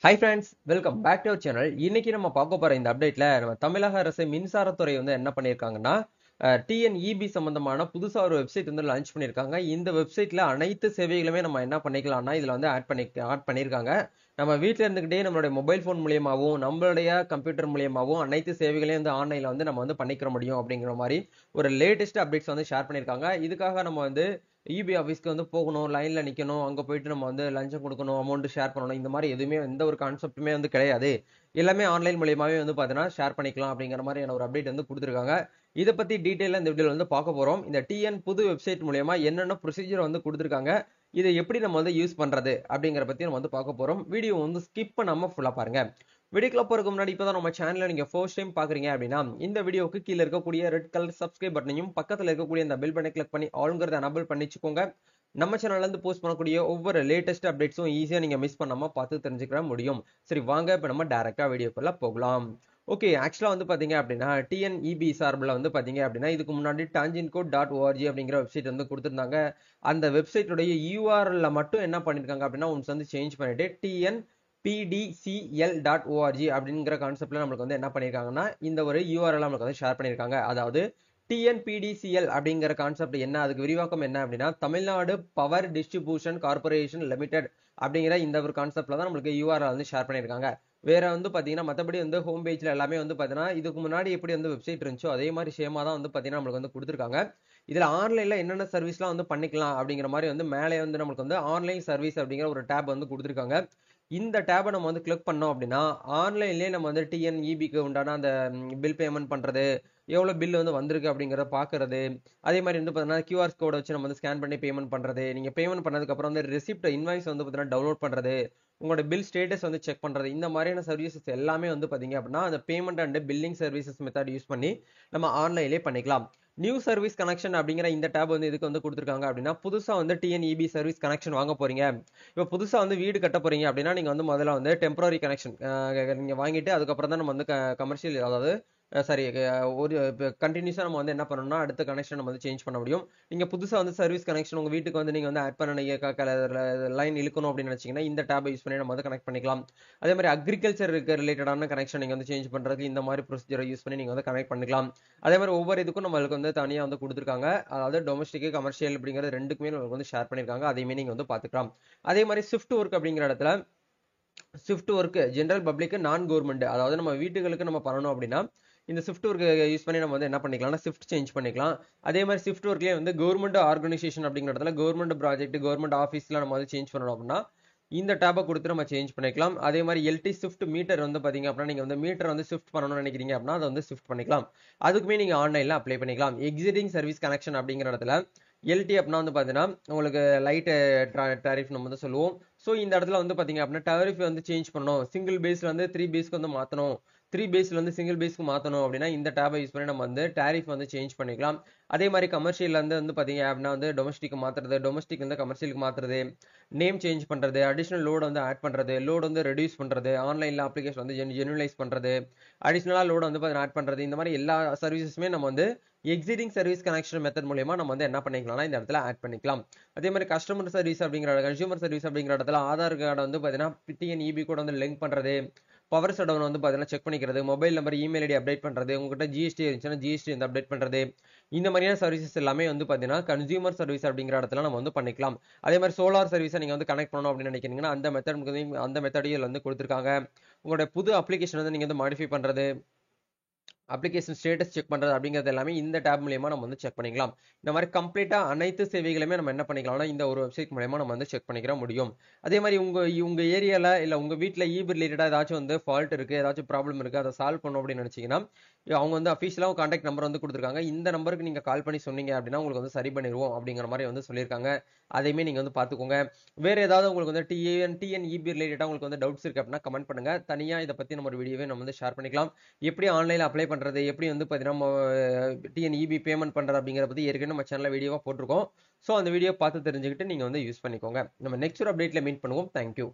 High friends, welcome back to our channel. இன்னைக்கு நம்ம பார்க்க போற இந்த அப்டேட்ல நம்ம தமிழக அரசு மின்சாரத்துறை வந்து என்ன பண்ணியிருக்காங்கன்னா, டிஎன்இபி சம்பந்தமான புதுசா ஒரு வெப்சைட் வந்து லான்ச் பண்ணியிருக்காங்க. இந்த வெப்சைட்ல அனைத்து சேவைகளுமே நம்ம என்ன பண்ணிக்கலாம்னா இதுல வந்து ஆட் பண்ணியிருக்காங்க. நம்ம வீட்டில் இருந்துகிட்டே நம்மளுடைய மொபைல் ஃபோன் மூலியமாகவும் நம்மளுடைய கம்ப்யூட்டர் மூலியமாகவும் அனைத்து சேவைகளையும் வந்து ஆன்லைன்ல வந்து நம்ம வந்து பண்ணிக்கிற முடியும் அப்படிங்கிற மாதிரி ஒரு லேட்டஸ்ட் அப்டேட்ஸ் வந்து ஷேர் பண்ணியிருக்காங்க. இதுக்காக நம்ம வந்து இபி ஆஃபீஸ்க்கு வந்து போகணும், லைன்ல நிக்கணும், அங்க போயிட்டு நம்ம வந்து லஞ்சம் கொடுக்கணும், அமௌண்ட் ஷேர் பண்ணணும், இந்த மாதிரி எதுவுமே எந்த ஒரு கான்செப்ட்டுமே வந்து கிடையாது. எல்லாமே ஆன்லைன் மூலியமாவே வந்து பார்த்தீங்கன்னா ஷேர் பண்ணிக்கலாம் அப்படிங்கிற மாதிரியான ஒரு அப்டேட் வந்து கொடுத்துருக்காங்க. இதை பத்தி டீட்டெயிலாக இந்த வீடியோல வந்து பார்க்க போறோம். இந்த டிஎன் புது வெப்சைட் மூலியமா என்னென்ன ப்ரொசீஜர் வந்து கொடுத்துருக்காங்க, இதை எப்படி நம்ம வந்து யூஸ் பண்றது அப்படிங்கிற பத்தி நம்ம வந்து பார்க்க போறோம். வீடியோ வந்து ஸ்கிப் பண்ணாம ஃபுல்லா பாருங்க. வீடியோக்குள்ள போறதுக்கு முன்னாடி இப்பதான் நம்ம சேனல்ல நீங்க ஃபர்ஸ்ட் டைம் பாக்குறீங்க அப்படின்னா இந்த வீடியோக்கு கீழே இருக்கக்கூடிய ரெட் கலர் சப்ஸ்கிரைப் பட்டனையும் பக்கத்துல இருக்கக்கூடிய இந்த பெல் பட்டனை கிளிக் பண்ணி ஆளுங்கிறத எனபிள் பண்ணிச்சுக்கோங்க. நம்ம சேனல்ல இருந்து போஸ்ட் பண்ணக்கூடிய ஒவ்வொரு லேட்டஸ்ட் அப்டேட்ஸும் ஈஸியா நீங்க மிஸ் பண்ணாம பார்த்து தெரிஞ்சுக்கிற முடியும். சரி, வாங்க இப்ப நம்ம டைரக்டா வீடியோக்குள்ள போகலாம். ஓகே, ஆக்சுவலா வந்து பாத்தீங்க அப்படின்னா டிஎன்இபி சார்பில் வந்து பாத்தீங்க அப்படின்னா இதுக்கு முன்னாடி tangencode.org அப்படிங்கிற வெப்சைட் வந்து கொடுத்திருந்தாங்க. அந்த வெப்சைட்டுடைய யூஆர்எல்ல மட்டும் என்ன பண்ணிருக்காங்க அப்படின்னா ஒன்ஸ் வந்து சேஞ்ச் பண்ணிட்டு pdcl.org அப்படிங்கிற கான்செப்ட்ல நம்மளுக்கு வந்து என்ன பண்ணிருக்காங்கன்னா இந்த ஒரு யூஆர்எல் நம்மளுக்கு வந்து ஷேர் பண்ணிருக்காங்க. அதாவது டிஎன்பிடிசிஎல் அப்படிங்கிற கான்செப்ட் என்ன, அதுக்கு விரிவாக்கம் என்ன அப்படின்னா Tamil Nadu power distribution corporation limited அப்படிங்கிற இந்த ஒரு கான்செப்ட்ல தான் நம்மளுக்கு யூஆர்எல் வந்து ஷேர் பண்ணிருக்காங்க. வேற வந்து பாத்தீங்கன்னா மத்தபடி வந்து ஹோம் பேஜ்ல எல்லாமே வந்து பாத்தீங்கன்னா இதுக்கு முன்னாடி எப்படி வந்து வெப்சைட் இருந்துச்சோ அதே மாதிரி சேமா தான் வந்து பாத்தீங்கன்னா நம்மளுக்கு வந்து கொடுத்துருக்காங்க. இதுல ஆன்லைன்ல என்னென்ன சர்வீஸ்லாம் வந்து பண்ணிக்கலாம் அப்படிங்கிற மாதிரி வந்து மேலே வந்து நம்மளுக்கு வந்து ஆன்லைன் சர்வீஸ் அப்படிங்கிற ஒரு டேப் வந்து கொடுத்துருக்காங்க. இந்த டேபை நம்ம வந்து கிளிக் பண்ணோம் அப்படின்னா ஆன்லைன்லேயே நம்ம வந்து டிஎன்இபிக்கு உண்டான அந்த பில் பேமெண்ட் பண்றது, எவ்வளோ பில் வந்து வந்திருக்கு அப்படிங்கிறத பார்க்கறது, அதே மாதிரி வந்து பார்த்தீங்கன்னா கியூஆர் கோடை வச்சு நம்ம வந்து ஸ்கேன் பண்ணி பேமெண்ட் பண்றது, நீங்க பேமெண்ட் பண்ணதுக்கு அப்புறம் வந்து ரிசிப்ட் இன்வாய்ஸ் வந்து பார்த்தீங்கன்னா டவுன்லோட் பண்றது, உங்களோட பில் ஸ்டேட்டஸ் வந்து செக் பண்றது, இந்த மாதிரியான சர்வீசஸ் எல்லாமே வந்து பாத்தீங்க அப்படின்னா அந்த payment and billing services method use பண்ணி நம்ம ஆன்லைன்லேயே பண்ணிக்கலாம். நியூ சர்வீஸ் கனெக்ஷன் அப்படிங்கிற இந்த டேப் வந்து இதுக்கு வந்து கொடுத்துருக்காங்க அப்படின்னா புதுசா வந்து டிஎன்இபி சர்வீஸ் கனெக்ஷன் வாங்க போறீங்க, இப்போ புதுசா வந்து வீடு கட்ட போறீங்க அப்படின்னா நீங்க வந்து முதல்ல வந்து டெம்பரரி கனெக்ஷன் நீங்க வாங்கிட்டு அதுக்கப்புறம் தான் நம்ம வந்து கமர்ஷியல், அதாவது சாரி, ஒரு கண்டினியூஸா நம்ம வந்து என்ன பண்ணணும்னா அடுத்த கனெக்ஷன் நம்ம வந்து சேஞ்ச் பண்ண முடியும். நீங்க புதுசா வந்து சர்வீஸ் கனெக்ஷன் உங்க வீட்டுக்கு வந்து நீங்க வந்து ஆட் பண்ண லைன் இழுக்கணும் அப்படின்னு நினைச்சீங்கன்னா இந்த டேப் யூஸ் பண்ணி நம்ம வந்து கனெக்ட் பண்ணிக்கலாம். அதே மாதிரி அக்ரிகல்ச்சர் ரிலேட்டடான கனெக்ஷன் நீங்க வந்து சேஞ்ச் பண்றதுக்கு இந்த மாதிரி ப்ரொசீஜரை யூஸ் பண்ணி நீங்க வந்து கனெக்ட் பண்ணிக்கலாம். அதே மாதிரி ஒவ்வொரு இதுக்கும் நம்மளுக்கு வந்து தனியா வந்து கொடுத்துருக்காங்க. அதாவது டொமஸ்டிக் கமர்ஷியல் அப்படிங்கிறது ரெண்டுக்குமே நம்மளுக்கு வந்து ஷேர் பண்ணிருக்காங்க. அதையுமே நீங்க வந்து பாத்துக்கலாம். அதே மாதிரி ஷிஃப்ட் ஒர்க் அப்படிங்கிற இடத்துல ஷிஃப்ட் ஒர்க் ஜென்ரல் பப்ளிக் நான் கவர்மெண்ட், அதாவது நம்ம வீட்டுகளுக்கு நம்ம பண்ணணும் அப்படின்னா இந்த ஷிஃப்ட் ஒர்க் யூஸ் பண்ணி நம்ம வந்து என்ன பண்ணிக்கலாம்னா ஷிஃப்ட் சேஞ்ச் பண்ணிக்கலாம். அதே மாதிரி ஷிஃப்ட் ஒர்க்லேயே வந்து கவர்மெண்ட் ஆர்கனைசேஷன் அப்படிங்கிற இடத்துல கவர்மெண்ட் ப்ராஜெக்ட் கவர்மெண்ட் ஆஃபீஸ்ல நம்ம வந்து சேஞ்ச் பண்ணணும் அப்படின்னா இந்த டேபை கொடுத்து நம்ம சேஞ்ச் பண்ணிக்கலாம். அதே மாதிரி எல்டி ஷிஃப்ட் மீட்டர் வந்து பாத்தீங்க அப்படின்னா நீங்க வந்து மீட்டர் வந்து ஷிஃப்ட் பண்ணணும்னு நினைக்கிறீங்க அப்படின்னா அதை வந்து ஷிஃப்ட் பண்ணிக்கலாம். அதுக்குமே நீங்க ஆன்லைன்ல அப்ளை பண்ணிக்கலாம். எக்ஸிட்டிங் சர்வீஸ் கனெக்ஷன் அப்படிங்கிற இடத்துல எல்டி அப்படின்னா வந்து பாத்தீங்கன்னா உங்களுக்கு லைட் டாரிஃப் நம்ம வந்து சொல்லுவோம். ஸோ இந்த இடத்துல வந்து பாத்தீங்க அப்படின்னா டாரிஃப் வந்து சேஞ்ச் பண்ணணும், சிங்கிள் பேஸ்ல வந்து 3 பேஸ்க்கு வந்து மாத்தணும், 3 பேஸ்ல வந்து சிங்கிள் பேஸ்க்கு மாத்தணும் அப்படின்னா இந்த டேபை யூஸ் பண்ணி நம்ம வந்து டாரிஃப் வந்து சேஞ்ச் பண்ணிக்கலாம். அதே மாதிரி கமர்ஷியல்ல வந்து பாத்தீங்க அப்படின்னா வந்து டொமஸ்டிக் மாத்துறது, டொமஸ்டிக் வந்து கமர்ஷியலுக்கு மாத்துறது, நேம் சேஞ்ச் பண்றது, அடிஷனல் லோடு வந்து ஆட் பண்றது, லோடு வந்து ரெடியூஸ் பண்றது, ஆன்லைன்ல அப்ளிகேஷன் வந்து ஜெனுவலைஸ் பண்றது, அடிஷனலா லோடு வந்து ஆட் பண்றது, இந்த மாதிரி எல்லா சர்வீசஸுமே நம்ம வந்து எக்ஸிட்டிங் சர்வீஸ் கனெக்ஷன் மெத்தட் மூலமா நம்ம வந்து என்ன பண்ணிக்கலாம்னா இந்த இடத்துல ஆட் பண்ணிக்கலாம். அதே மாதிரி கஸ்டமர் சர்வீஸ் அப்படிங்கிற கன்சூமர் சர்வீஸ் அப்படிங்கிற இடத்துல ஆதார் கார்டு வந்து பாத்தீங்கன்னா டிஎன்இபி கூட வந்து லிங்க் பண்றது, பவர் ஷட்டவுன் வந்து பாத்தீங்கன்னா செக் பண்ணிக்கிறது, mobile number email ID update பண்றது, உங்ககிட்ட ஜிஎஸ்டி இருந்துச்சுன்னா ஜிஎஸ்டி வந்து அப்டேட் பண்றது, இந்த மாதிரியான சர்வீசஸ் எல்லாமே வந்து பாத்தீங்கன்னா கன்சூமர் சர்வீஸ் அப்படிங்கிற இடத்துல நம்ம வந்து பண்ணிக்கலாம். அதே மாதிரி சோலார் சர்வீஸை நீங்க வந்து கனெக்ட் பண்ணணும் அப்படின்னு நினைக்கிறீங்கன்னா அந்த மெத்தடையும் வந்து கொடுத்துருக்காங்க. உங்களுடைய புது அப்ளிகேஷன் வந்து நீங்க வந்து மாடிஃபை பண்றது, அப்ளிகேஷன் ஸ்டேட்டஸ் செக் பண்றது அப்படிங்கிறது எல்லாமே இந்த டேப் மூலியமா நம்ம வந்து செக் பண்ணிக்கலாம். இந்த மாதிரி கம்ப்ளீட்டா அனைத்து சேவைகளுமே நம்ம என்ன பண்ணிக்கலாம்னா இந்த ஒரு வெப்சைட் மூலமா நம்ம வந்து செக் பண்ணிக்கிற முடியும். அதே மாதிரி உங்க உங்க ஏரியால இல்ல உங்க வீட்ல ஈபி ரிலேட்டடா ஏதாச்சும் வந்து ஃபால்ட் இருக்கு, ஏதாச்சும் ப்ராப்ளம் இருக்கு, அதை சால்வ் பண்ணணும் அப்படின்னு நினைச்சீங்கன்னா அவங்க வந்து அஃபிஷியலா கான்டாக்ட் நம்பர் வந்து கொடுத்துருக்காங்க. இந்த நம்பருக்கு நீங்க கால் பண்ணி சொன்னீங்க அப்படின்னா உங்களுக்கு வந்து சரி பண்ணிடுவோம் அப்படிங்கிற மாதிரி வந்து சொல்லியிருக்காங்க. அதையுமே நீங்க வந்து பாத்துக்கோங்க. வேற ஏதாவது உங்களுக்கு வந்து டிஎன்இபி ரிலேட்டடா உங்களுக்கு வந்து டவுட்ஸ் இருக்கு அப்படின்னா கமெண்ட் பண்ணுங்க. தனியா இதை பத்தி நம்ம ஒரு வீடியோவே நம்ம வந்து ஷேர் பண்ணிக்கலாம். எப்படி ஆன்லைன்ல அப்ளை பண்றது, எப்படி வந்து பாத்தீங்கன்னா டிஎன்இபி பேமெண்ட் பண்றது அப்படிங்கறத பத்தி ஏற்கனவே நம்ம சேனல்ல வீடியோவா போட்டிருக்கோம். சோ அந்த வீடியோ பார்த்து தெரிஞ்சுக்கிட்டு நீங்க வந்து யூஸ் பண்ணிக்கோங்க. நம்ம நெக்ஸ்ட் ஒரு அப்டேட்ல மீட் பண்ணுவோம். தேங்க்யூ.